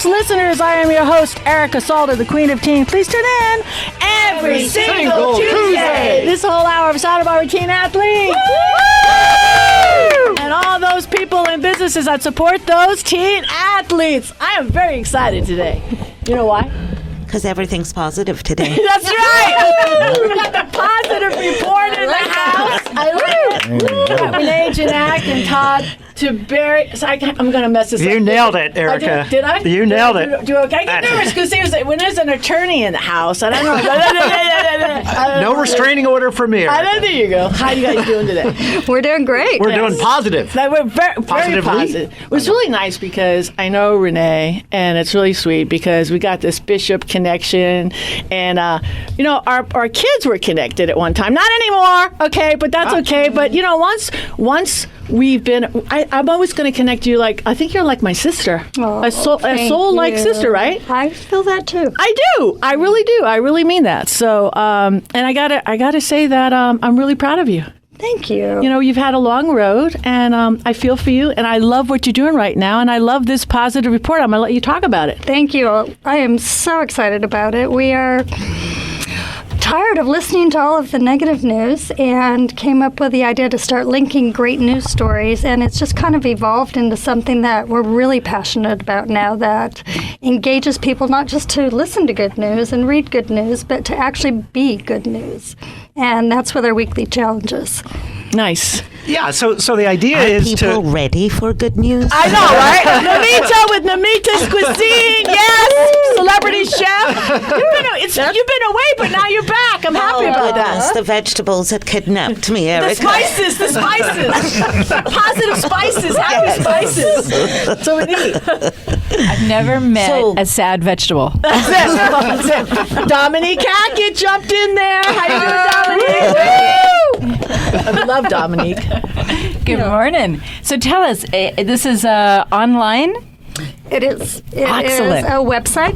Athletes listeners, I am your host, Erica Salter, the Queen of Teen. Please tune in every single Tuesday. This whole hour of Sound of Our Teen Athletes. And all those people and businesses that support those teen athletes. I am very excited today. You know why? Because everything's positive today. That's right. We got the positive report in the house. I like it. Renee, Janak, and Todd to Barry. So I'm going to mess this up. You nailed it, Erica. Did I? You nailed it. Do okay? I get nervous because when there's an attorney in the house, I don't know. No restraining order from me. There you go. How you guys doing today? We're doing great. We're doing positive. We're very positive. It was really nice because I know Renee, and it's really sweet because we got this Bishop connection, and our kids were connected at one time. Not anymore, okay, but that's okay. But once we've been, I'm always going to connect you like, I think you're like my sister. Oh, a soul-like sister, right? I feel that too. I do. I really do. I really mean that. So, and I gotta say that I'm really proud of you. Thank you. You've had a long road, and I feel for you, and I love what you're doing right now, and I love this positive report. I'm going to let you talk about it. Thank you. I am so excited about it. We are tired of listening to all of the negative news and came up with the idea to start linking great news stories, and it's just kind of evolved into something that we're really passionate about now that engages people not just to listen to good news and read good news, but to actually be good news. And that's with our weekly challenges. Nice. Yeah, so the idea Are is people ready for good news? I know, right? Namita with Namita's Cuisine, yes! Celebrity chef. You've been away, but now you're back. I'm happy about that. The vegetables had kidnapped me, Erica. The spices. Positive spices, happy spices. So we need. I've never met a sad vegetable. That's it. Dominique Hackett jumped in there. How you doing, Dominique? I love Dominique. Good morning. So tell us, this is online? It is. It Excellent. is a website,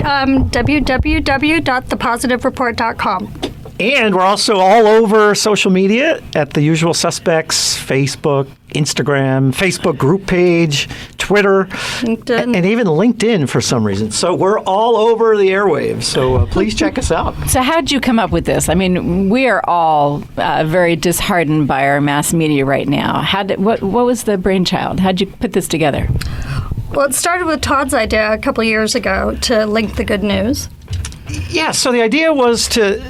www.thepositivereport.com. And we're also all over social media at the usual suspects: Facebook, Instagram, Facebook group page, Twitter, LinkedIn. and even LinkedIn for some reason. So we're all over the airwaves. So please check us out. So how did you come up with this? I mean, we are all very disheartened by our mass media right now. What was the brainchild? How did you put this together? Well, it started with Todd's idea a couple of years ago to link the good news. Yeah, so the idea was to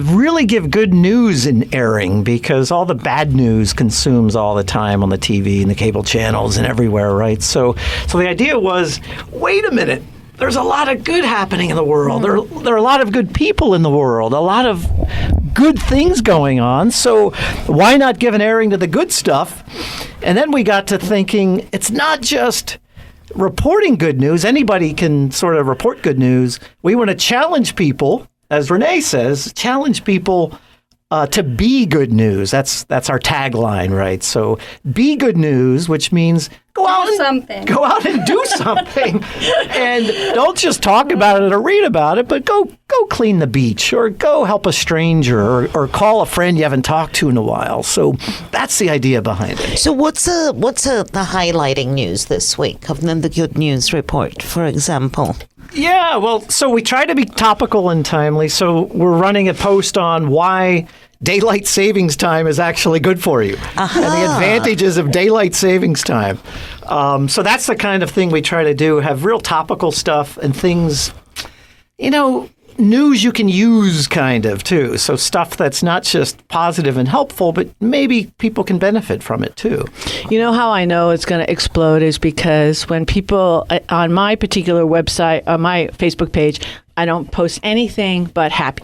really give good news an airing because all the bad news consumes all the time on the TV and the cable channels and everywhere, right? So the idea was, wait a minute, there's a lot of good happening in the world. There are a lot of good people in the world, a lot of good things going on. So why not give an airing to the good stuff? And then we got to thinking, it's not just reporting good news. Anybody can sort of report good news. We want to challenge people, as Renee says, challenge people to be good news. That's our tagline, right? So be good news, which means go out and do something, and don't just talk about it or read about it, but go clean the beach or go help a stranger or call a friend you haven't talked to in a while. So that's the idea behind it. So what's the highlighting news this week of the good news report, for example? Yeah, well, so we try to be topical and timely. So we're running a post on why daylight savings time is actually good for you and the advantages of daylight savings time. So that's the kind of thing we try to do, have real topical stuff and things, news you can use kind of too. So stuff that's not just positive and helpful, but maybe people can benefit from it too. You know how I know it's going to explode is because when people on my particular website, on my Facebook page, I don't post anything but happy.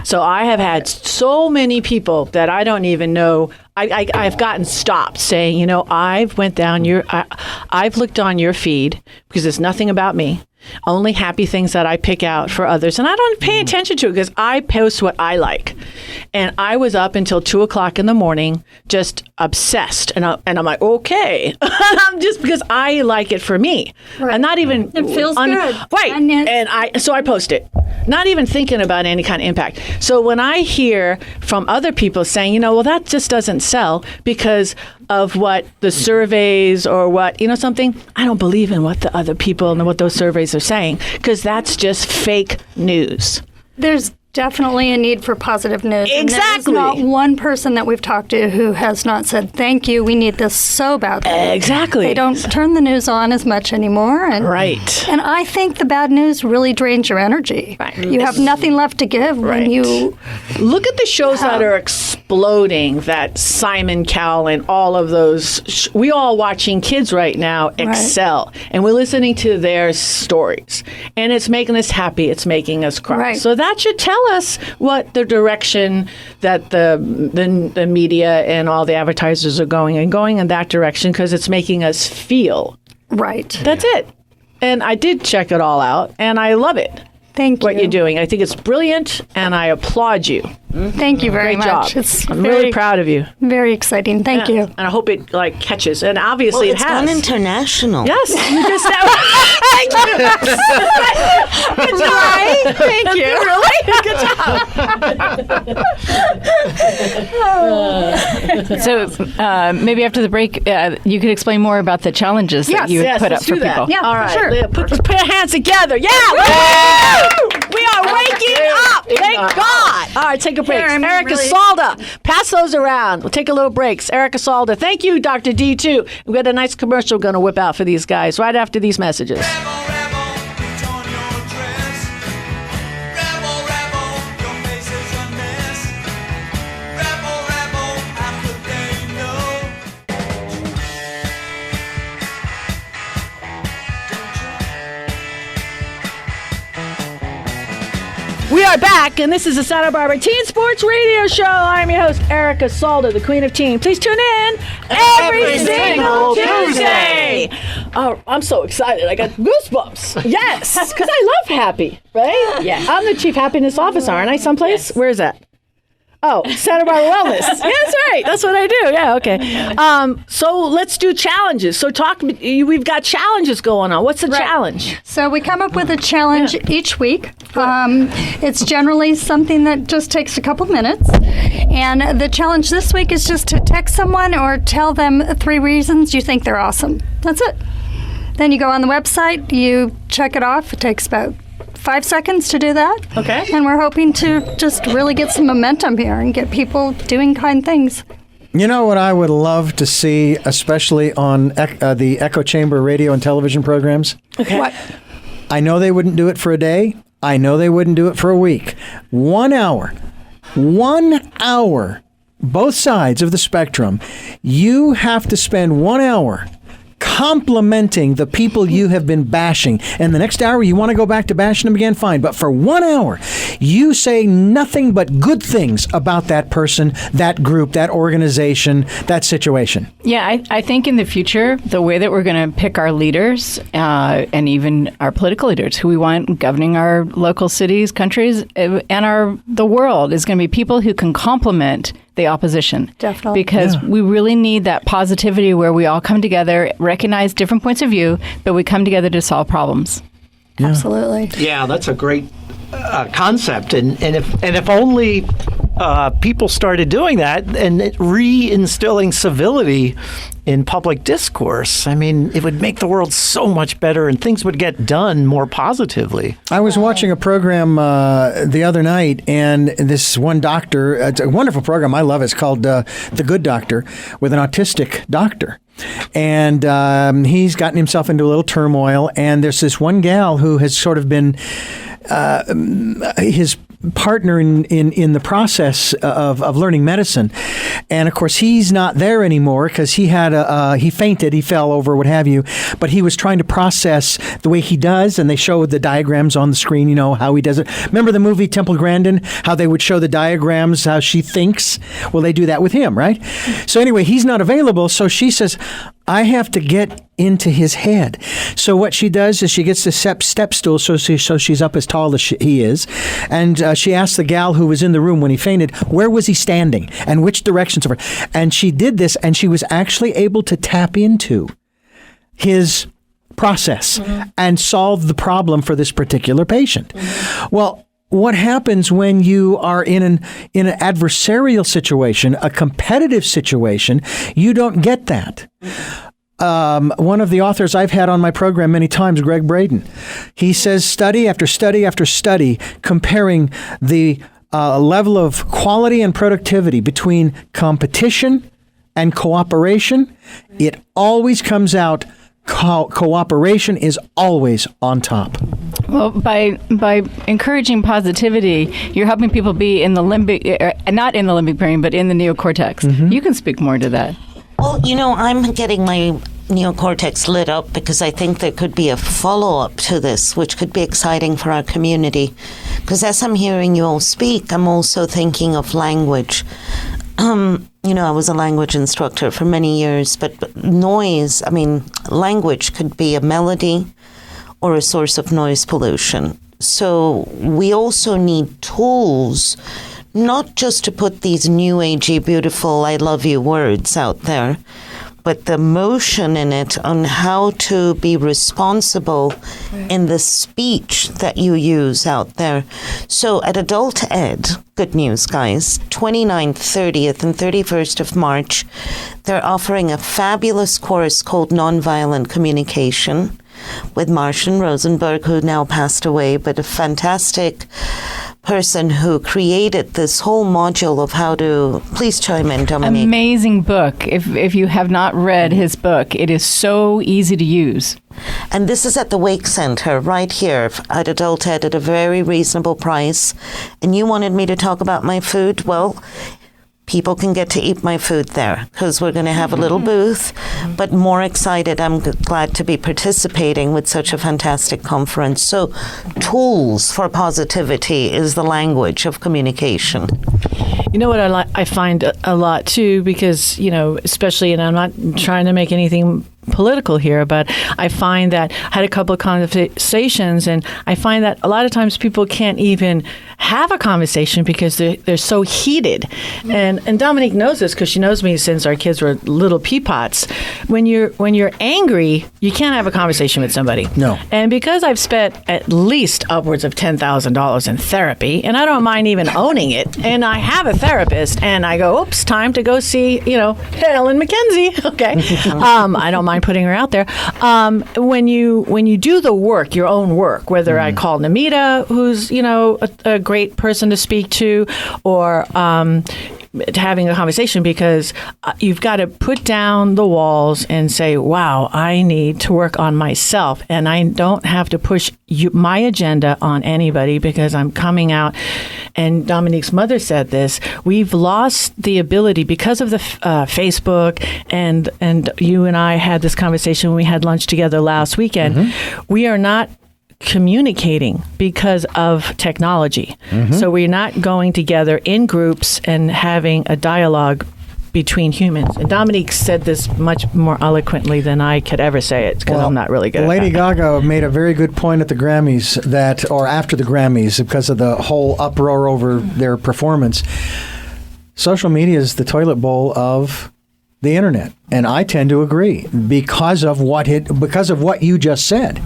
So I have had so many people that I don't even know. I've gotten stopped saying, I've looked on your feed because it's nothing about me. Only happy things that I pick out for others. And I don't pay attention to it because I post what I like. And I was up until 2:00 in the morning, just obsessed. And I'm like, okay. Just because I like it for me. Right. I'm not even. It feels good. Right. And So I post it, not even thinking about any kind of impact. So when I hear from other people saying, well, that just doesn't sell because of what the surveys or what, something, I don't believe in what the other people and what those surveys are saying, because that's just fake news. There's definitely a need for positive news. And Exactly. there's not one person that we've talked to who has not said, thank you, we need this so badly. Exactly. They don't turn the news on as much anymore. And, Right. And I think the bad news really drains your energy. Right. You have nothing left to give Right. when you... Look at the shows that are exploding, that Simon Cowell and all of those. We all watching kids right now excel, and we're listening to their stories, and it's making us happy. It's making us cry. Right. So that should tell us what the direction that the media and all the advertisers are going in that direction, because it's making us feel. Right. That's it. And I did check it all out, and I love it. Thank you. What you're doing. I think it's brilliant, and I applaud you. Thank you very Great much. job. It's I'm very, really proud of you. very exciting. Thank you. And I hope it catches. And obviously It's it has. gone international. Yes, you just thank you. Good job. Right? Thank you. Really? Good job. So maybe after the break, you could explain more about the challenges that you Yes, put up let's for do that. people. Yeah, All right. sure. Yeah, put your hands together. Yeah. Woo! We are waking up. Thank God. All right, take a break. Here, I'm Erica really- Salda. Pass those around. We'll take a little breaks. Erica Salda. Thank you, Dr. D, too. We've got a nice commercial going to whip out for these guys right after these messages. We are back, and this is the Santa Barbara Teen Sports Radio Show. I'm your host, Erica Salda, the Queen of Teen. Please tune in every single Tuesday. Oh, I'm so excited. I got goosebumps. Yes, because I love happy, right? Yes. I'm the Chief Happiness Officer, aren't I, someplace? Where is that? Oh, Santa Barbara Wellness. Yeah, that's right. That's what I do. Yeah, okay. So let's do challenges. So we've got challenges going on. What's the challenge? So we come up with a challenge each week. It's generally something that just takes a couple minutes. And the challenge this week is just to text someone or tell them 3 reasons you think they're awesome. That's it. Then you go on the website, you check it off. It takes about 5 seconds to do that. Okay. And we're hoping to just really get some momentum here and get people doing kind things. You know what I would love to see, especially on the Echo Chamber radio and television programs? Okay. What? I know they wouldn't do it for a day. I know they wouldn't do it for a week. 1 hour. 1 hour. Both sides of the spectrum. You have to spend 1 hour complimenting the people you have been bashing. And the next hour you want to go back to bashing them again, fine. But for 1 hour, you say nothing but good things about that person, that group, that organization, that situation. Yeah, I think in the future, the way that we're going to pick our leaders and even our political leaders who we want governing our local cities, countries, and the world is going to be people who can complement the opposition. Definitely. Because we really need that positivity where we all come together, recognize different points of view, but we come together to solve problems. Absolutely. Yeah, that's a great concept, and if only people started doing that and reinstilling civility in public discourse, I mean, it would make the world so much better, and things would get done more positively. I was watching a program the other night, and this one doctor, it's a wonderful program, I love it, it's called The Good Doctor, with an autistic doctor. And he's gotten himself into a little turmoil, and there's this one gal who has sort of been his partner in the process of learning medicine. And of course he's not there anymore because he had he fainted, he fell over, what have you, but he was trying to process the way he does, and they showed the diagrams on the screen, you know, how he does it. Remember the movie Temple Grandin, how they would show the diagrams, how she thinks? Well, they do that with him, right? So anyway, he's not available, so she says, I have to get into his head. So what she does is she gets the step stool so she's up as tall as he is. And she asked the gal who was in the room when he fainted, where was he standing and which directions over. And she did this, and she was actually able to tap into his process and solve the problem for this particular patient. Well, what happens when you are in an adversarial situation, a competitive situation? You don't get that. One of the authors I've had on my program many times, Greg Braden, he says study after study after study comparing the level of quality and productivity between competition and cooperation. It always comes out cooperation is always on top. Well, by encouraging positivity, you're helping people be in the limbic, not in the limbic brain, but in the neocortex. You can speak more to that. Well, I'm getting my neocortex lit up because I think there could be a follow-up to this, which could be exciting for our community. Because as I'm hearing you all speak, I'm also thinking of language. I was a language instructor for many years, but language could be a melody or a source of noise pollution. So we also need tools, not just to put these new agey, beautiful, I love you words out there, but the motion in it on how to be responsible in the speech that you use out there. So at Adult Ed, good news, guys, 29th, 30th, and 31st of March, they're offering a fabulous course called Nonviolent Communication with Martian Rosenberg, who now passed away, but a fantastic person who created this whole module of how to... Please chime in, Dominique. Amazing book. If you have not read his book, it is so easy to use. And this is at the Wake Center right here at Adult Ed at a very reasonable price. And you wanted me to talk about my food? Well, people can get to eat my food there because we're going to have a little booth. But more excited, I'm glad to be participating with such a fantastic conference. So tools for positivity is the language of communication. You know what I find a lot too, because, especially, and I'm not trying to make anything political here, but I find that I had a couple of conversations, and I find that a lot of times people can't even have a conversation because they're so heated. And Dominique knows this because she knows me since our kids were little peapots. When you're angry, you can't have a conversation with somebody. No. And because I've spent at least upwards of $10,000 in therapy, and I don't mind even owning it, and I have a therapist, and I go, oops, time to go see, Helen McKenzie. Okay. I don't mind putting her out there. When you do the work, your own work, whether I call Namita, who's a great person to speak to, or having a conversation, because you've got to put down the walls and say, wow, I need to work on myself, and I don't have to push my agenda on anybody because I'm coming out. And Dominique's mother said this, we've lost the ability because of the Facebook, and you and I had this conversation when we had lunch together last weekend. We are not communicating because of technology. So we're not going together in groups and having a dialogue between humans. And Dominique said this much more eloquently than I could ever say it, because I'm not really good at Lady that. Gaga made a very good point at the Grammys or after the Grammys, because of the whole uproar over their performance. Social media is the toilet bowl of the internet, and I tend to agree because of what you just said.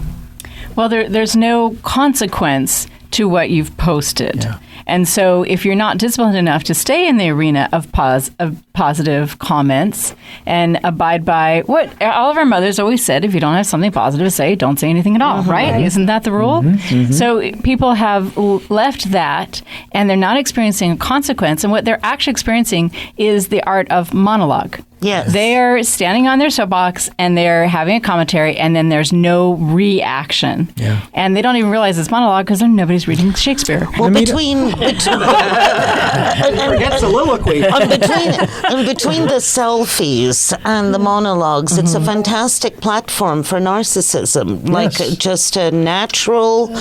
Well, there's no consequence to what you've posted. Yeah. And so if you're not disciplined enough to stay in the arena of positive comments and abide by what all of our mothers always said, if you don't have something positive to say, don't say anything at all, right? Isn't that the rule? So people have left that, and they're not experiencing a consequence. And what they're actually experiencing is the art of monologue. Yes. They're standing on their soapbox and they're having a commentary, and then there's no reaction. Yeah. And they don't even realize it's monologue because nobody's reading Shakespeare. Well, between Forget soliloquy. between the selfies and the monologues, it's a fantastic platform for narcissism. Like just a natural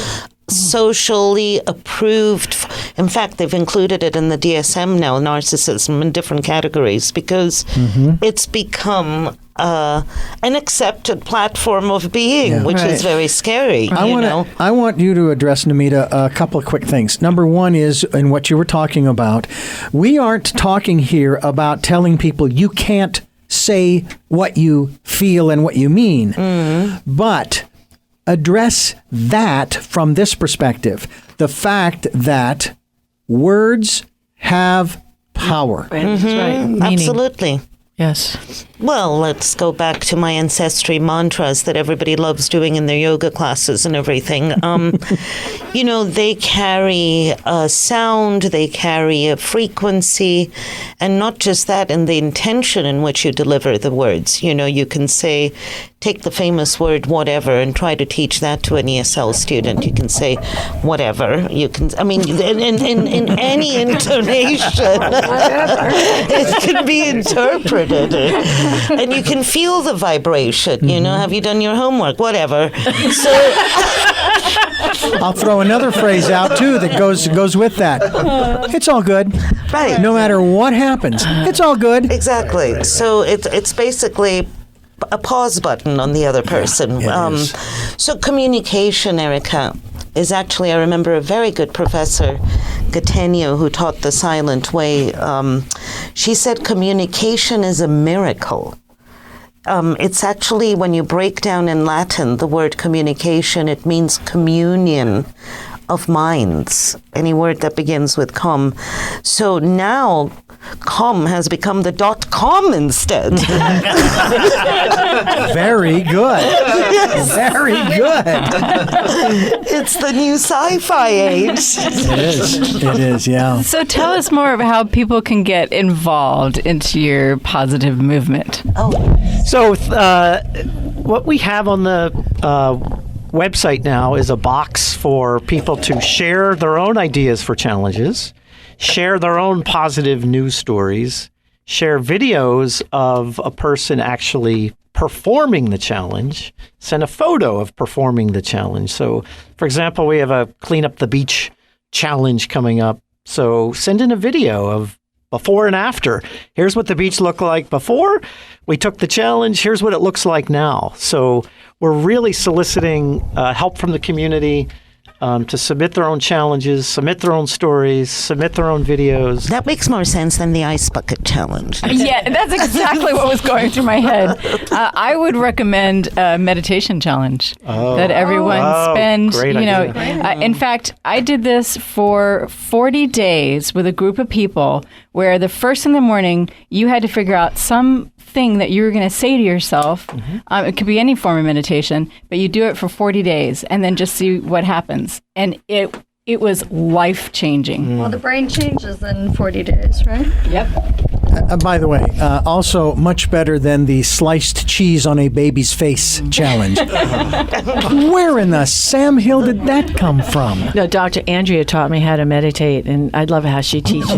socially approved. In fact, they've included it in the DSM now, narcissism, in different categories, because it's become an accepted platform of being, which is very scary. I want you to address, Namita, a couple of quick things. Number one is, in what you were talking about, we aren't talking here about telling people you can't say what you feel and what you mean, but address that from this perspective, the fact that words have power. That's right. Meaning. Absolutely. Yes. Well, let's go back to my ancestry mantras that everybody loves doing in their yoga classes and everything. They carry a sound, they carry a frequency, and not just that, in the intention in which you deliver the words. You can say, take the famous word whatever and try to teach that to an ESL student. You can say whatever. You can, in any intonation, it can be interpreted. And you can feel the vibration, have you done your homework? Whatever. So I'll throw another phrase out too that goes with that. It's all good. Right. No matter what happens, it's all good. Exactly. So it's basically a pause button on the other person. So communication, Erica, is actually, I remember a very good professor, Gattegno, who taught the silent way. She said communication is a miracle. It's actually, when you break down in Latin the word communication, it means communion of minds. Any word that begins with com. So now com has become the .com instead. Very good. Very good. It's the new sci-fi age. It is, yeah. So tell us more about how people can get involved into your positive movement. So what we have on the website now is a box for people to share their own ideas for challenges, share their own positive news stories, share videos of a person actually performing the challenge, send a photo of performing the challenge. So, for example, we have a Clean Up the Beach challenge coming up. So send in a video of before and after. Here's what the beach looked like before we took the challenge. Here's what it looks like now. So we're really soliciting help from the community to submit their own challenges, submit their own stories, submit their own videos. That makes more sense than the ice bucket challenge. Yeah, that's exactly what was going through my head. I would recommend a meditation challenge that everyone spend. Great idea. In fact, I did this for 40 days with a group of people where the first in the morning you had to figure out something that you were going to say to yourself. It could be any form of meditation, but you do it for 40 days and then just see what happens. And it was life-changing. Well, the brain changes in 40 days, right? Yep. By the way, also much better than the sliced cheese on a baby's face challenge. Where in the Sam Hill did that come from? No, Dr. Andrea taught me how to meditate, and I love how she teaches,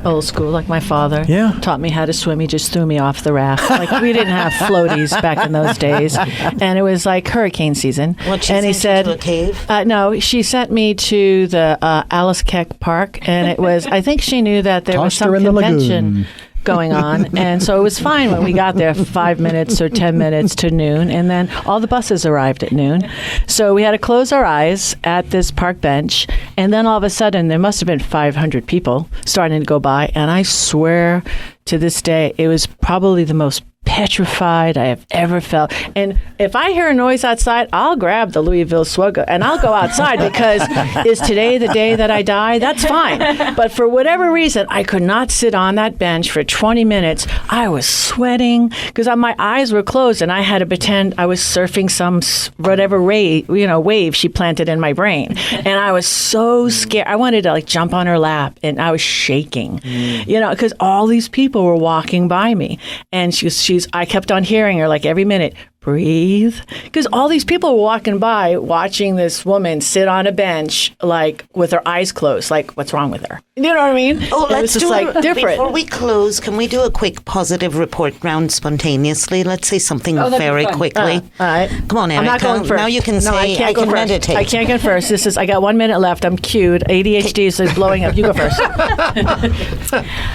old school, like my father. Yeah. Taught me how to swim. He just threw me off the raft. Like, we didn't have floaties back in those days, and it was like hurricane season. What, she and he sent you said, to a cave? no, she sent me to the Alice Keck Park, and it was, I think she knew that there was Tossed her some in the convention lagoon. going on, and so it was fine when we got there 5 minutes or 10 minutes to noon, and then all the buses arrived at noon. So we had to close our eyes at this park bench, and then all of a sudden there must have been 500 people starting to go by, and I swear to this day it was probably the most petrified I have ever felt. And if I hear a noise outside, I'll grab the Louisville Swugga and I'll go outside, because is today the day that I die? That's fine. But for whatever reason, I could not sit on that bench for 20 minutes. I was sweating because my eyes were closed, and I had to pretend I was surfing some whatever wave she planted in my brain. And I was so scared. I wanted to jump on her lap, and I was shaking, because all these people were walking by me, and I kept on hearing her every minute, breathe. Because all these people were walking by watching this woman sit on a bench, like with her eyes closed, like, what's wrong with her? You know what I mean? Oh, It was let's just do like it. different. Before we close, can we do a quick positive report round spontaneously? Let's say something very quickly. All right. Come on, Erica. I'm not going first. Now you can no, say, I I go can first. meditate. I can't go first. I got 1 minute left. I'm cued. ADHD is blowing up. You go first.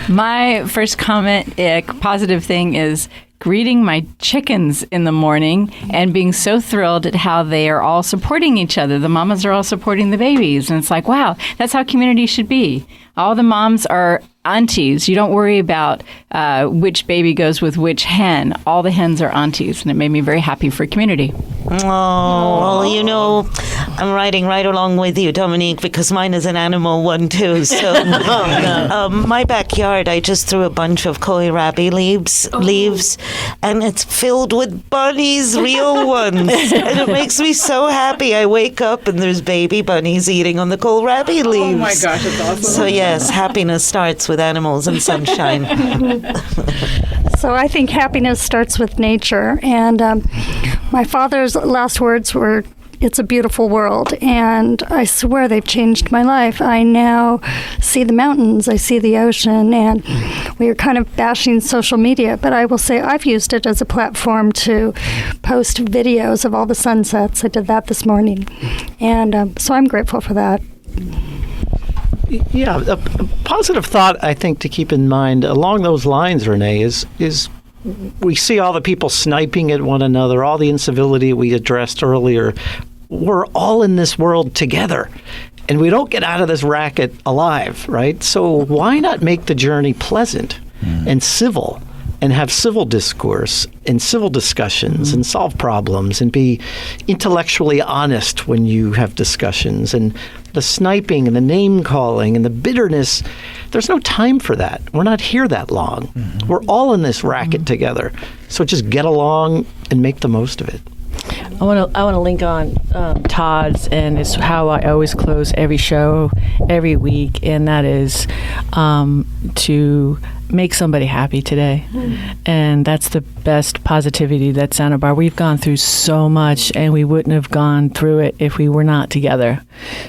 My first comment, positive thing is greeting my chickens in the morning and being so thrilled at how they are all supporting each other. The mamas are all supporting the babies. And it's like, wow, that's how community should be. All the moms are aunties. You don't worry about which baby goes with which hen. All the hens are aunties. And it made me very happy for community. Oh, well, you know, I'm riding right along with you, Dominique, because mine is an animal one too. So, my backyard, I just threw a bunch of kohlrabi leaves, and it's filled with bunnies, real ones, and it makes me so happy. I wake up and there's baby bunnies eating on the kohlrabi leaves. Oh my gosh, that's awesome! So yes, happiness starts with animals and sunshine. So I think happiness starts with nature. And my father's last words were, "It's a beautiful world." And I swear they've changed my life. I now see the mountains, I see the ocean, and we are kind of bashing social media, but I will say I've used it as a platform to post videos of all the sunsets. I did that this morning. And so I'm grateful for that. Yeah, a positive thought I think to keep in mind along those lines, Renee, is we see all the people sniping at one another, all the incivility we addressed earlier. We're all in this world together, and we don't get out of this racket alive, right? So why not make the journey pleasant and civil, and have civil discourse and civil discussions and solve problems and be intellectually honest when you have discussions? And the sniping and the name calling and the bitterness, there's no time for that. We're not here that long. We're all in this racket together. So just get along and make the most of it. I want to link on Todd's, and it's how I always close every show every week, and that is to make somebody happy today. And that's the best positivity that Santa Barbara. We've gone through so much, and we wouldn't have gone through it if we were not together.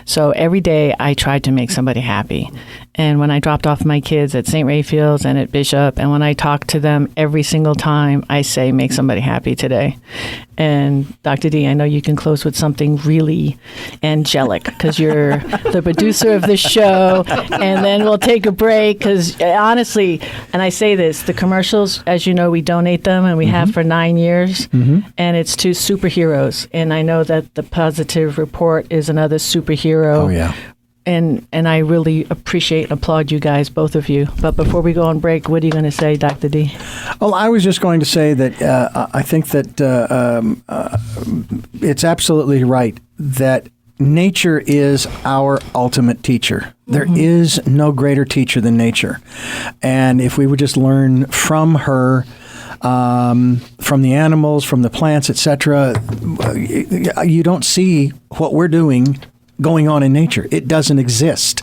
So every day I tried to make somebody happy. And when I dropped off my kids at St. Raphael's and at Bishop, and when I talk to them every single time, I say, make somebody happy today. And Dr. D, I know you can close with something really angelic because you're the producer of the show. And then we'll take a break because honestly, and I say this, the commercials, as you know, we donate them and we have for 9 years. And it's to superheroes. And I know that the Positive Report is another superhero. Oh, yeah. And I really appreciate and applaud you guys, both of you. But before we go on break, what are you going to say, Dr. D? Well, I was just going to say that I think that it's absolutely right that nature is our ultimate teacher. There is no greater teacher than nature. And if we would just learn from her, from the animals, from the plants, etc., you don't see what we're doing going on in nature. It doesn't exist.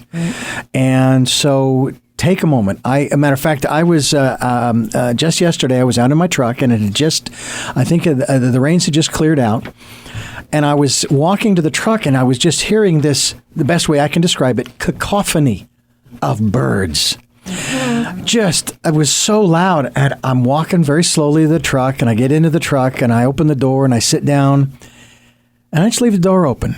And so take a moment. A matter of fact, I was just yesterday, I was out in my truck, and it had just, I think the rains had just cleared out. And I was walking to the truck, and I was just hearing this, the best way I can describe it, cacophony of birds. It was so loud. And I'm walking very slowly to the truck, and I get into the truck, and I open the door, and I sit down, and I just leave the door open.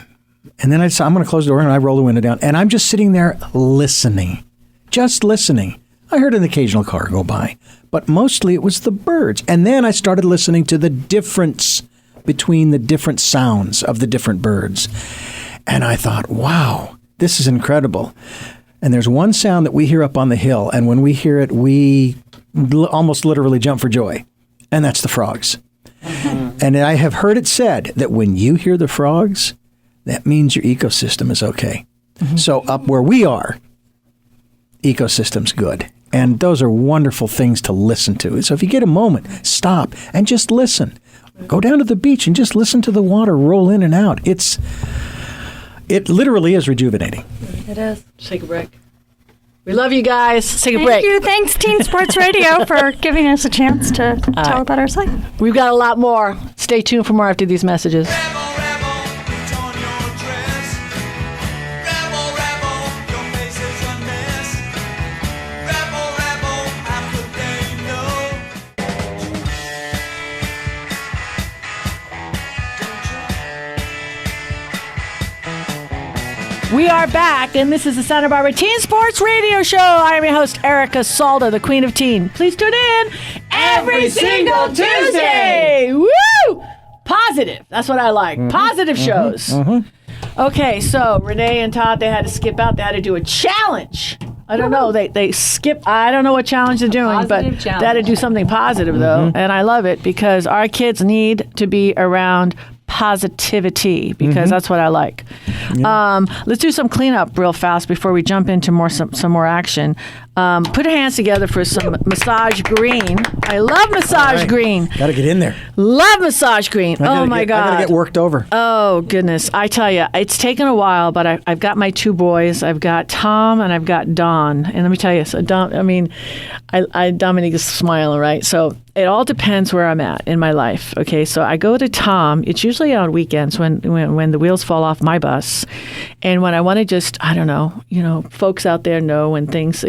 And then I decide I'm going to close the door, and I roll the window down. And I'm just sitting there listening, just listening. I heard an occasional car go by, but mostly it was the birds. And then I started listening to the difference between the different sounds of the different birds. And I thought, wow, this is incredible. And there's one sound that we hear up on the hill, and when we hear it, we almost literally jump for joy. And that's the frogs. And I have heard it said that when you hear the frogs, that means your ecosystem is okay. So up where we are, ecosystem's good. And those are wonderful things to listen to. So if you get a moment, stop and just listen. Go down to the beach and just listen to the water roll in and out. It literally is rejuvenating. It is. Take a break. We love you guys. Take a break. Thank you. Thanks, Teen Sports Radio, for giving us a chance to tell about our site. We've got a lot more. Stay tuned for more after these messages. Rebel, rebel, put on your dress. Rebel, rebel, your face is a mess. Rebel, rebel, how could they know? We are back, and this is the Santa Barbara Teen Sports Radio Show. I am your host, Erica Salda, the Queen of Teen. Please tune in every single Tuesday. Woo! Positive. That's what I like. Positive shows. Okay, so Renee and Todd, they had to skip out. They had to do a challenge. I don't know. They skip. I don't know what challenge they're doing, but Positive challenge. they had to do something positive, though. And I love it because our kids need to be around positivity because that's what I like. Let's do some cleanup real fast before we jump into some more action. Put your hands together for some Massage Green. I love Massage Green. Got to get in there. Love Massage Green. Oh my God. I got to get worked over. Oh, goodness. I tell you, it's taken a while, but I've got my two boys. I've got Tom and I've got Don. And let me tell you, so Dominique is smiling, right? So it all depends where I'm at in my life. Okay, so I go to Tom. It's usually on weekends when the wheels fall off my bus. And when I want to just, I don't know, folks out there know when things,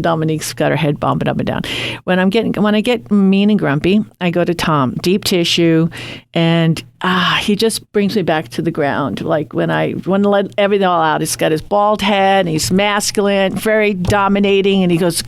Dominique's got her head bumping up and down. When I get mean and grumpy, I go to Tom, deep tissue, and he just brings me back to the ground. Like when I want to let everything all out, he's got his bald head, and he's masculine, very dominating, and he goes,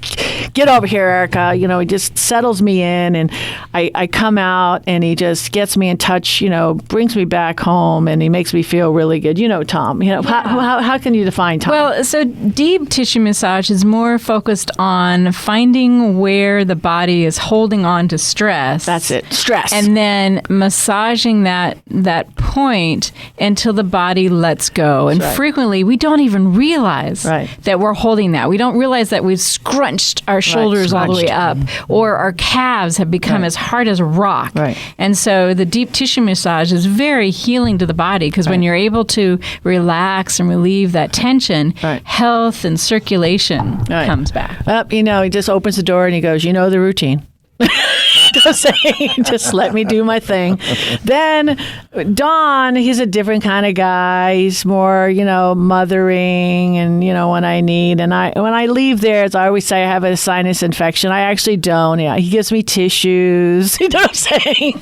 "Get over here, Erica." He just settles me in, and I come out, and he just gets me in touch, brings me back home, and he makes me feel really good. Tom, how can you define Tom? Well, so deep tissue massage is more focused on finding where the body is holding on to stress. That's it, stress. And then massaging that point until the body lets go. And frequently we don't even realize that we're holding that. We don't realize that we've scrunched our shoulders all the way up, or our calves have become as hard as a rock. And so the deep tissue massage is very healing to the body because when you're able to relax and relieve that tension, health and circulation comes back. He just opens the door and he goes, the routine. Just let me do my thing. Then Don, he's a different kind of guy. He's more, mothering and, when I need. And when I leave there, as I always say, I have a sinus infection. I actually don't. Yeah, he gives me tissues. You know what I'm saying?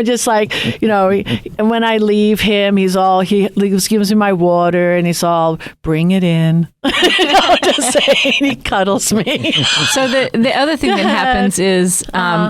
Just like, and when I leave him, he gives me my water and he's all, bring it in. Just saying, he cuddles me. So the other thing that happens is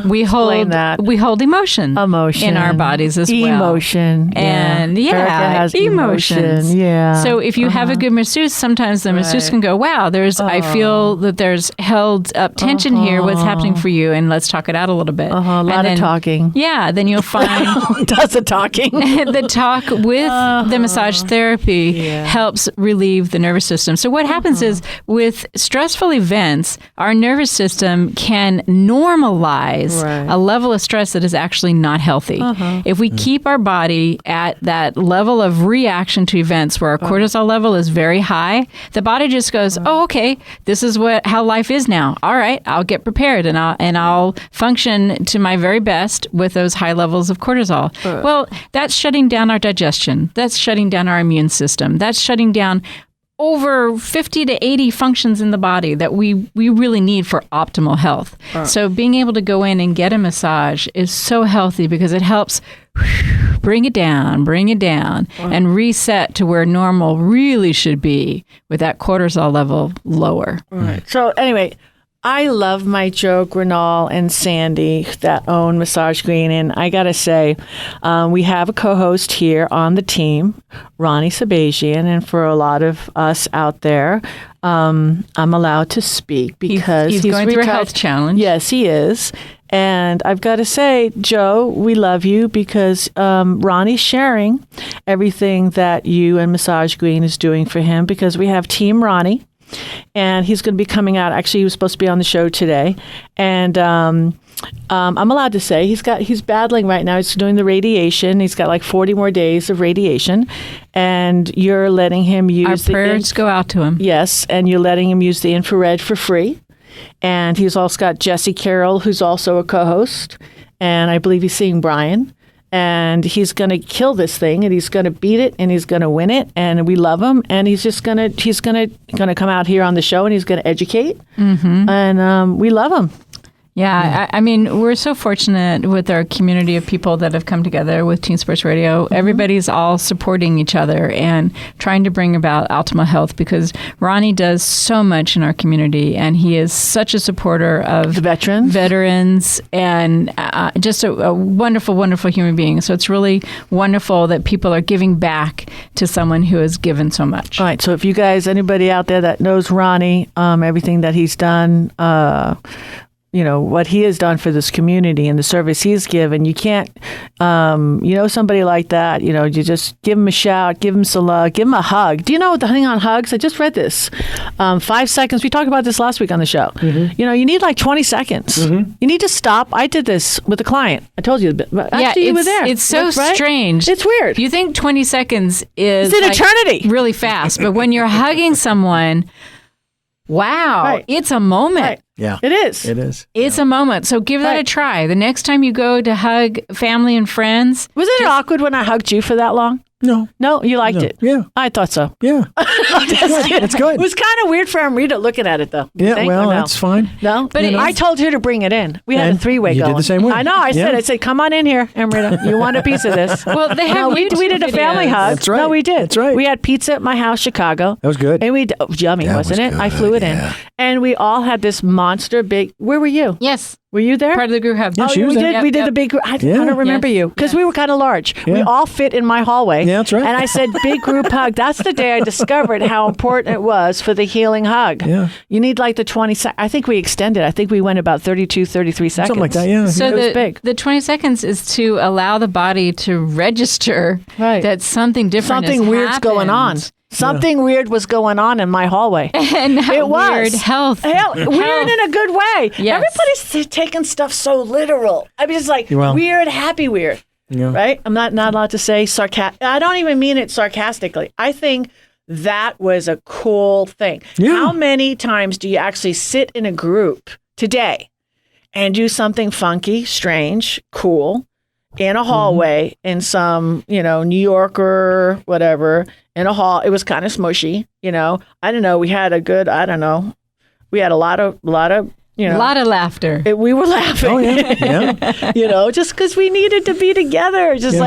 we hold emotion in our bodies as well. Emotion. And Erica has emotions. Yeah. So if you have a good masseuse, sometimes the masseuse can go, wow, I feel that there's held up tension here. What's happening for you? And let's talk it out a little bit. A lot of talking. Yeah. Then you'll find does the talking. the talk with the massage therapy helps relieve the nervous system. So what happens is with stressful events, our nervous system can normalize a level of stress that is actually not healthy. If we keep our body at that level of reaction to events where our cortisol level is very high, the body just goes, "Oh, okay, this is how life is now. All right, I'll get prepared and I'll function to my very best with those high levels of cortisol." Well, that's shutting down our digestion. That's shutting down our immune system. That's shutting down over 50 to 80 functions in the body that we really need for optimal health. So being able to go in and get a massage is so healthy because it helps bring it down, and reset to where normal really should be with that cortisol level lower. So anyway, I love my Joe Grinal and Sandy that own Massage Green. And I got to say, we have a co-host here on the team, Ronnie Sabajian. And for a lot of us out there, I'm allowed to speak because he's going through a health challenge. Yes, he is. And I've got to say, Joe, we love you because Ronnie's sharing everything that you and Massage Green is doing for him because we have Team Ronnie. And he's going to be coming out. Actually, he was supposed to be on the show today. And I'm allowed to say he's battling right now. He's doing the radiation. He's got like 40 more days of radiation. And you're letting him use our prayers go out to him. Yes. And you're letting him use the infrared for free. And he's also got Jesse Carroll, who's also a co-host. And I believe he's seeing Brian. and he's going to kill this thing, and he's going to beat it, and he's going to win it, and we love him, and he's going to come out here on the show, and he's going to educate, and we love him. Yeah, I mean, we're so fortunate with our community of people that have come together with Teen Sports Radio. Everybody's all supporting each other and trying to bring about optimal health, because Ronnie does so much in our community, and he is such a supporter of The veterans. and just a wonderful, wonderful human being. So it's really wonderful that people are giving back to someone who has given so much. All right, so if you guys, anybody out there that knows Ronnie, everything that he's done, what he has done for this community and the service he's given, you can't, somebody like that, you just give him a shout, give him some love, give him a hug. Do you know the thing on hugs? I just read this. 5 seconds. We talked about this last week on the show. You need like 20 seconds. You need to stop. I did this with a client. I told you, but actually you were there. It's so Right? strange. It's weird. You think 20 seconds is It's an eternity. really fast, but when you're hugging someone, wow, Right. it's a moment. Right. Yeah. It is. It is. It's a moment. So give that a Right. try. The next time you go to hug family and friends, Wasn't it awkward when I hugged you for that long? No. No, you liked it. Yeah. I thought so. Yeah. It's good. It was kind of weird for Amrita looking at it, though. You Yeah. think, Well, or no? that's fine. No, But it I is- told her to bring it in. We had a And three-way you did going. the same way. I know. I Yeah. said, come on in here, Amrita. You want a piece of this? well, they have No, we YouTube did a family videos. hug. That's right. No, we did. That's right. We had pizza at my house, Chicago. That was good. And yummy, That wasn't was it? I good, flew it in. yeah. And we all had this monster big. Where were you? Yes, Were you there? part of the group hug. Yeah, she was we there. did. We did Yep, the big group. I Yeah. don't remember Yes. you because we were kind of large. We Yeah. all fit in my hallway. Yeah, that's right. And I said, big group hug. That's the day I discovered how important it was for the healing hug. Yeah. You need like the 20 seconds. I think we extended. I think we went about 32, 33 seconds. Something like that. Yeah. So It was the, big. the 20 seconds is to allow the body to register Right. that something different Something has weird's going on. happened. Something weird was going on in my hallway. And It was. weird health. Weird in a good way. Yes. Everybody's taking stuff so literal. I mean, it's like Well- weird, happy weird. Yeah. Right? I'm not allowed to say sarcastic. I don't even mean it sarcastically. I think that was a cool thing. Yeah. How many times do you actually sit in a group today and do something funky, strange, cool in a hallway in some, New Yorker, whatever, in a hall? It was kind of smushy, I don't know. We had we had a lot of, A lot of laughter. we were laughing. Oh, yeah. Yeah. Just because we needed to be together. Just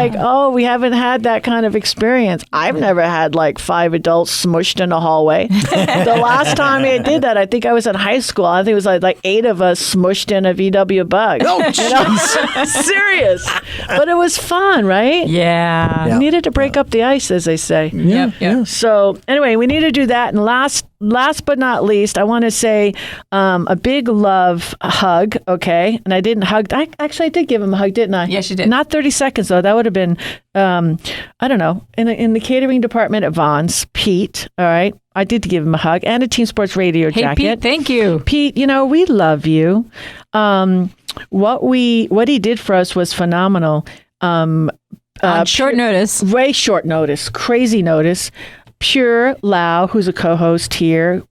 we haven't had that kind of experience. I've never had like 5 adults smushed in a hallway. The last time I did that, I think I was in high school. I think it was like 8 of us smushed in a VW Bug. Oh, jeez. Serious. But it was fun, right? Yeah. Yeah. We needed to break up the ice, as they say. Yeah. Yep, yep. So anyway, we need to do that. And last but not least, I want to say a big love hug. Okay, and I didn't hug. I did give him a hug, didn't I? Yes, you did. Not 30 seconds though. That would have been I don't know, in the catering department at Vaughn's. Pete. All right, I did give him a hug and a Team Sports Radio Hey, jacket. Pete, thank you. Pete, we love you. What he did for us was phenomenal. On short notice. Way short notice, crazy notice. Pure Lau, who's a co-host here,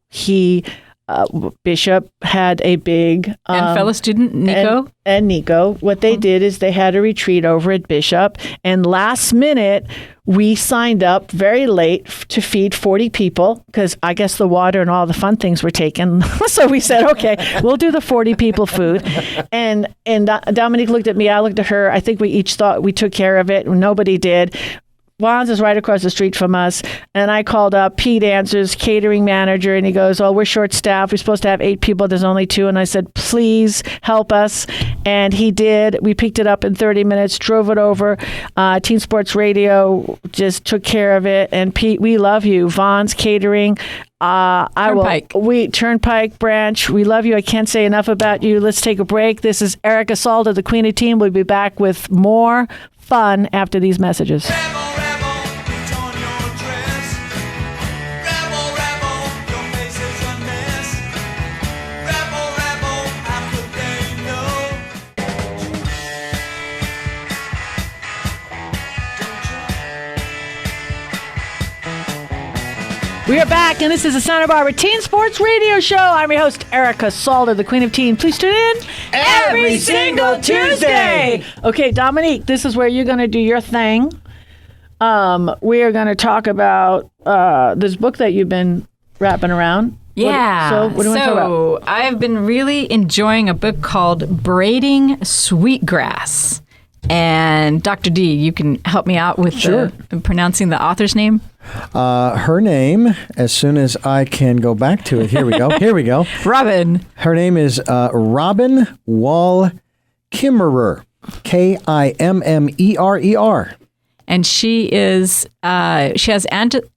Bishop had a big And fellow student Nico. and Nico. What they did is they had a retreat over at Bishop, and last minute we signed up very late to feed 40 people because I guess the water and all the fun things were taken. So we said, okay, we'll do the 40 people food. And Dominique looked at me, I looked at her. I think we each thought we took care of it. Nobody did. Juan's is right across the street from us. And I called up. Pete answers, catering manager, and he goes, oh, we're short-staffed. We're supposed to have 8 people. There's only 2. And I said, please help us. And he did. We picked it up in 30 minutes, drove it over. Teen Sports Radio just took care of it. And Pete, we love you. Vaughn's Catering. Turnpike branch. We love you. I can't say enough about you. Let's take a break. This is Erica Salda, the Queen of Teen. We'll be back with more fun after these messages. Rebel, rebel, put on your dress. Rebel, rebel, your face is a mess. Rebel, rebel, how could they know? We are back, and this is the Santa Barbara Teen Sports Radio Show. I'm your host, Erica Salter, the Queen of Teen. Please tune in every single Tuesday. Okay, Dominique, this is where you're going to do your thing. We are going to talk about this book that you've been wrapping around. Yeah. What do you want to talk about? I've been really enjoying a book called Braiding Sweetgrass. And Dr. D, you can help me out with pronouncing the author's name? Her name, as soon as I can go back to it, here we go. Robin. Her name is Robin Wall Kimmerer, Kimmerer. And she has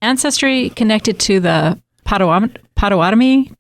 ancestry connected to the Potawatomi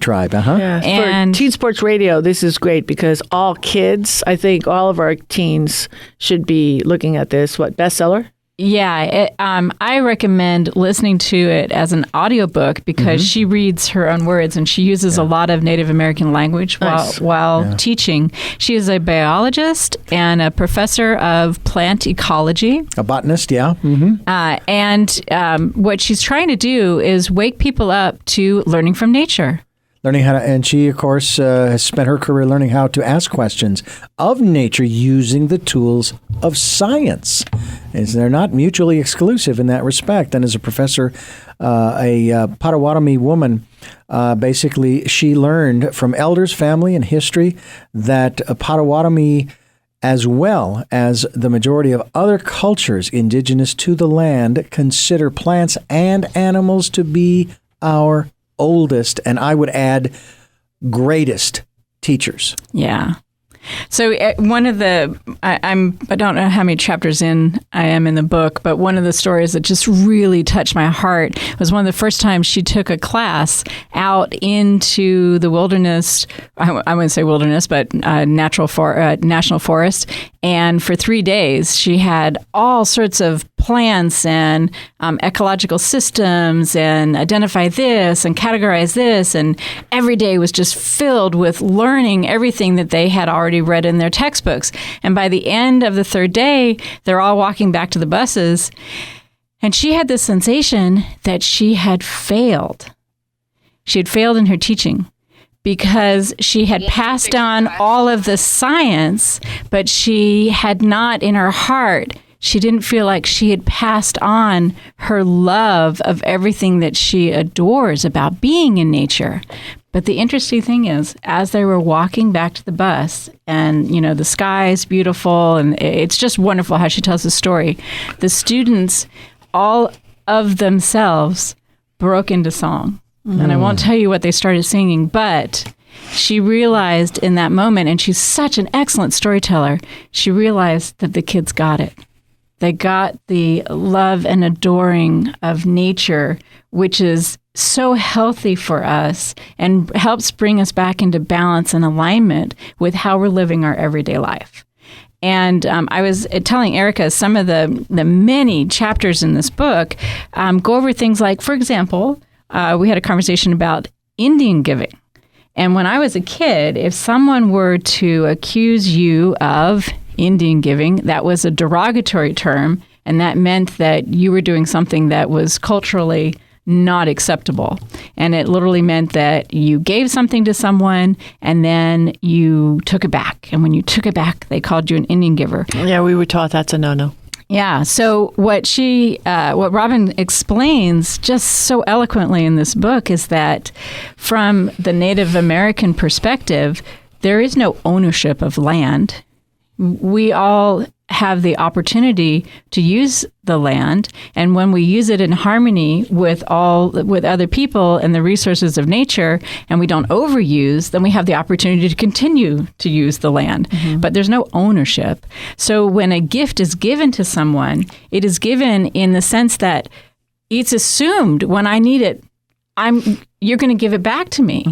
tribe. Yeah, And- for Teen Sports Radio, this is great because all kids, I think all of our teens should be looking at this. What, bestseller? Yeah, I recommend listening to it as an audiobook because she reads her own words and she uses a lot of Native American language while teaching. She is a biologist and a professor of plant ecology. A botanist, yeah. Mm-hmm. And what she's trying to do is wake people up to learning from nature. Learning how to, and she, of course, has spent her career learning how to ask questions of nature using the tools of science. And they're not mutually exclusive in that respect. And as a professor, a Potawatomi woman, basically, she learned from elders, family, and history that Potawatomi, as well as the majority of other cultures indigenous to the land, consider plants and animals to be our oldest, and I would add greatest teachers. Yeah. So one of the, I don't know how many chapters in I am in the book, but one of the stories that just really touched my heart was one of the first times she took a class out into the wilderness. I wouldn't say wilderness, but national forest. And for 3 days, she had all sorts of plants and ecological systems and identify this and categorize this. And every day was just filled with learning everything that they had already read in their textbooks. And by the end of the third day, they're all walking back to the buses. And she had this sensation that she had failed. She had failed in her teaching, because she had passed on all of the science, but she had not in her heart, she didn't feel like she had passed on her love of everything that she adores about being in nature. But the interesting thing is, as they were walking back to the bus, and the sky is beautiful, and it's just wonderful how she tells the story, the students, all of themselves, broke into song. And I won't tell you what they started singing, but she realized in that moment, and she's such an excellent storyteller, she realized that the kids got it. They got the love and adoring of nature, which is so healthy for us and helps bring us back into balance and alignment with how we're living our everyday life. And I was telling Erica some of the many chapters in this book go over things like, for example, we had a conversation about Indian giving. And when I was a kid, if someone were to accuse you of Indian giving, that was a derogatory term, and that meant that you were doing something that was culturally not acceptable. And it literally meant that you gave something to someone and then you took it back. And when you took it back, they called you an Indian giver. Yeah, we were taught that's a no-no. Yeah. So what Robin explains just so eloquently in this book is that from the Native American perspective, there is no ownership of land. We all have the opportunity to use the land, and when we use it in harmony with other people and the resources of nature, and we don't overuse, then we have the opportunity to continue to use the land. Mm-hmm. But there's no ownership. So when a gift is given to someone, it is given in the sense that it's assumed when I need it, you're going to give it back to me,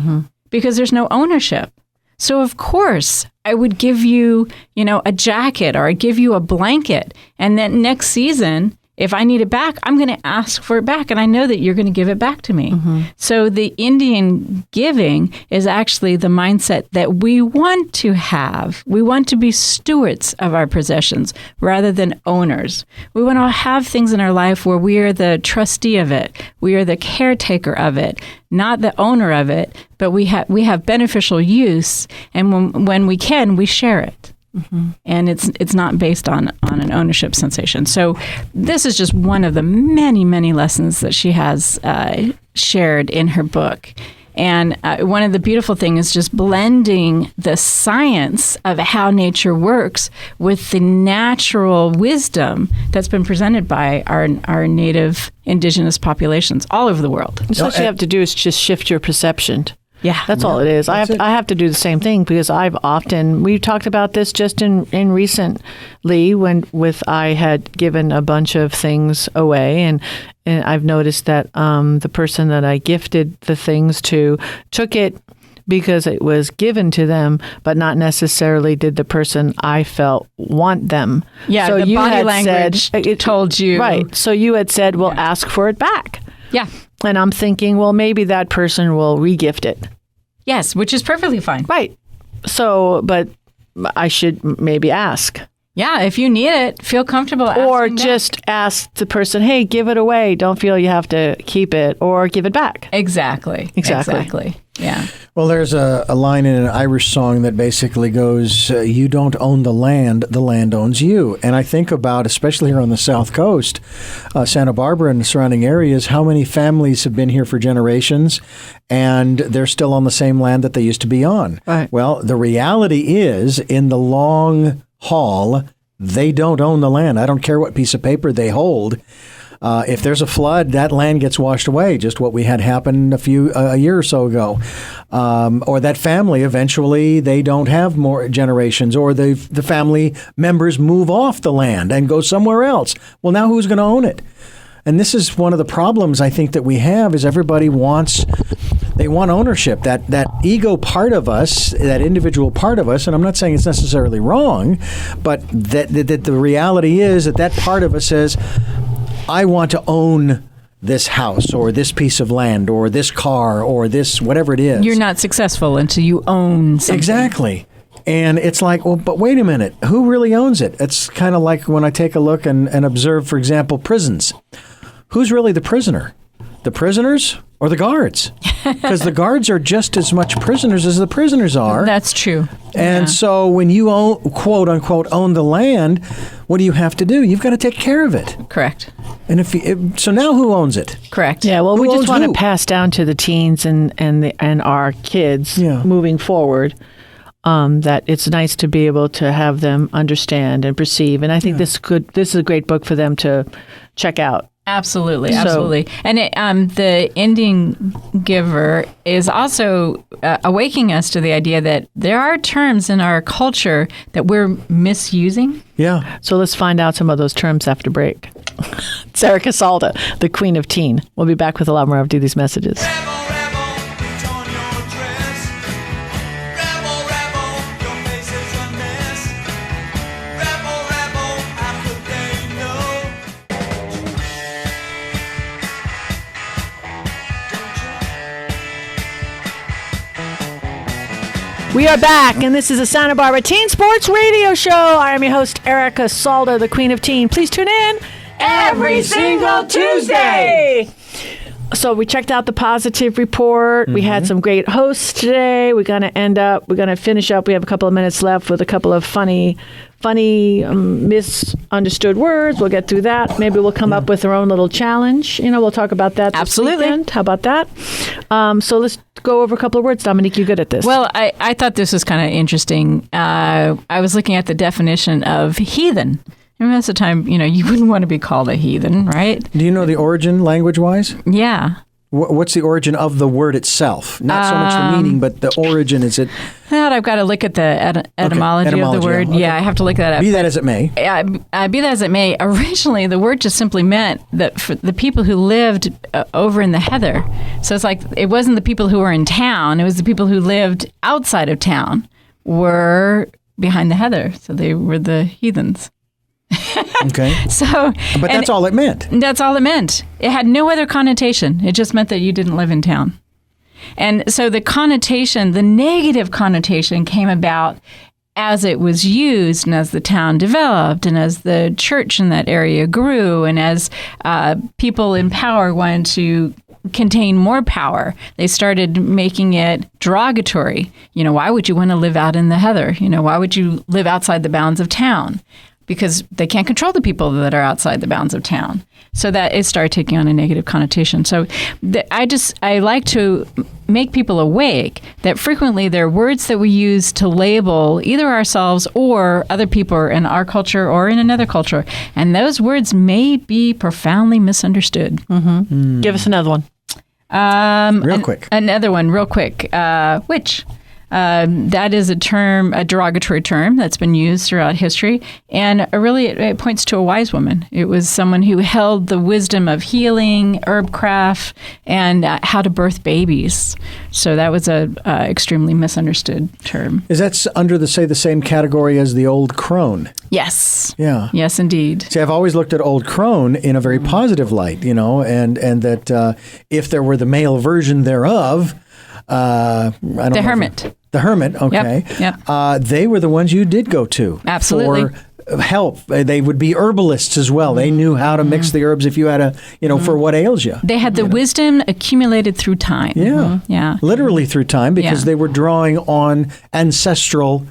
because there's no ownership. So of course I would give you, a jacket, or I'd give you a blanket. And then next season, if I need it back, I'm going to ask for it back, and I know that you're going to give it back to me. So the Indian giving is actually the mindset that we want to have. We want to be stewards of our possessions rather than owners. We want to have things in our life where we are the trustee of it. We are the caretaker of it, not the owner of it, but we have beneficial use, and when we can, we share it. And it's not based on an ownership sensation. So this is just one of the many, many lessons that she has shared in her book. And one of the beautiful things is just blending the science of how nature works with the natural wisdom that's been presented by our native indigenous populations all over the world. So what you have to do is just shift your perception. Yeah. That's all it is. I have to do the same thing because we've talked about this just in recently when I had given a bunch of things away and I've noticed that the person that I gifted the things to took it because it was given to them, but not necessarily did the person I felt want them. Yeah, so the you body had language told you. Right. So you had said, well, ask for it back. Yeah. And I'm thinking, well, maybe that person will regift it. Yes, which is perfectly fine. Right. So, but I should maybe ask. Yeah, if you need it, feel comfortable asking. Or back. just ask the person, hey, give it away. Don't feel you have to keep it or give it back. Exactly. Yeah. Well, there's a line in an Irish song that basically goes, you don't own the land owns you. And I think about, especially here on the South Coast, Santa Barbara and the surrounding areas, how many families have been here for generations and they're still on the same land that they used to be on. Right. Well, the reality is, in the long haul, they don't own the land. I don't care what piece of paper they hold. If there's a flood, that land gets washed away, just what we had happen a year or so ago. Or that family, eventually, they don't have more generations, or the family members move off the land and go somewhere else. Well, now who's going to own it? And this is one of the problems I think that we have is everybody wants ownership. That ego part of us, that individual part of us, and I'm not saying it's necessarily wrong, but that the reality is that part of us says, I want to own this house or this piece of land or this car or this whatever it is. You're not successful until you own something. Exactly. And it's like, well, but wait a minute. Who really owns it? It's kind of like when I take a look and observe, for example, prisons. Who's really the prisoner? The prisoners or the guards? Because the guards are just as much prisoners as the prisoners are. That's true. And so when you own, quote unquote, own the land, what do you have to do? You've got to take care of it. Correct. And so now who owns it? Correct. Yeah, well, Who we just owns want to who? pass down to the teens and our kids moving forward that it's nice to be able to have them understand and perceive. And I think this is a great book for them to check out. Absolutely. And the Indian giver is also awakening us to the idea that there are terms in our culture that we're misusing. Yeah. So let's find out some of those terms after break. It's Erica Salda, the Queen of Teen. We'll be back with a lot more after these messages. Rebel, rebel, put on your dress. Rebel, rebel, your face is a mess. Rebel, rebel, how could they know? We are back, and this is a Santa Barbara Teen Sports Radio Show. I am your host, Erica Salda, the Queen of Teen. Please tune in every single Tuesday. So we checked out the positive report. We had some great hosts today. We're going to finish up. We have a couple of minutes left with a couple of funny misunderstood words. We'll get through that. Maybe we'll come up with our own little challenge. We'll talk about that this Absolutely. weekend. How about that? So let's go over a couple of words. Dominique, you're good at this. Well, I thought this was kind of interesting. I was looking at the definition of heathen. And most of the time, you wouldn't want to be called a heathen, right? Do you know the origin language-wise? Yeah. What's the origin of the word itself? Not so much the meaning, but the origin. Is it? That I've got to look at the etymology of the etymology, word. okay. Yeah, I have to look that up. Be that as it may. Be that as it may, originally the word just simply meant that for the people who lived over in the heather. So it's like it wasn't the people who were in town; it was the people who lived outside of town were behind the heather. So they were the heathens. Okay. So, But that's all it meant. That's all it meant. It had no other connotation. It just meant that you didn't live in town. And so the connotation, the negative connotation, came about as it was used and as the town developed and as the church in that area grew and as people in power wanted to contain more power, they started making it derogatory. Why would you want to live out in the heather? Why would you live outside the bounds of town? Because they can't control the people that are outside the bounds of town. So that it started taking on a negative connotation. So I like to make people awake that frequently there are words that we use to label either ourselves or other people in our culture or in another culture. And those words may be profoundly misunderstood. Give us another one. Real quick. Another one, real quick. Witch. That is a derogatory term that's been used throughout history. And really, it points to a wise woman. It was someone who held the wisdom of healing, herbcraft, and how to birth babies. So that was a extremely misunderstood term. Is that under the same category as the old crone? Yes. Yeah. Yes, indeed. See, I've always looked at old crone in a very positive light, and that if there were the male version thereof, I don't know. The hermit. The hermit, okay. Yep. They were the ones you did go to. Absolutely. For help. They would be herbalists as well. They knew how to mix the herbs if you had for what ails you. They had the wisdom accumulated through time. Yeah. Yeah. Literally through time because Yeah. they were drawing on ancestral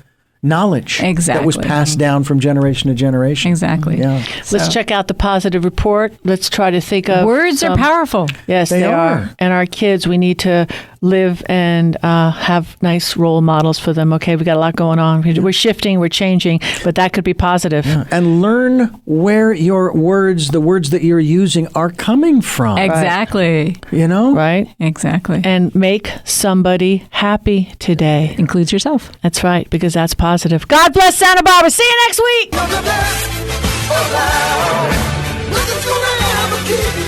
knowledge that was Exactly. passed down from generation to generation. Exactly. Yeah. Let's So- check out the positive report. Let's try to think of Words are some- powerful. Yes, They they are. are. And our kids, we need to live and have nice role models for them. Okay, we got a lot going on. We're shifting, we're changing, but that could be positive. And learn where your words, the words that you're using, are coming from. Exactly. Right? Exactly. And make somebody happy today. Includes yourself. That's right, because that's positive. God bless Santa Barbara. See you next week. Nothing's gonna ever keep me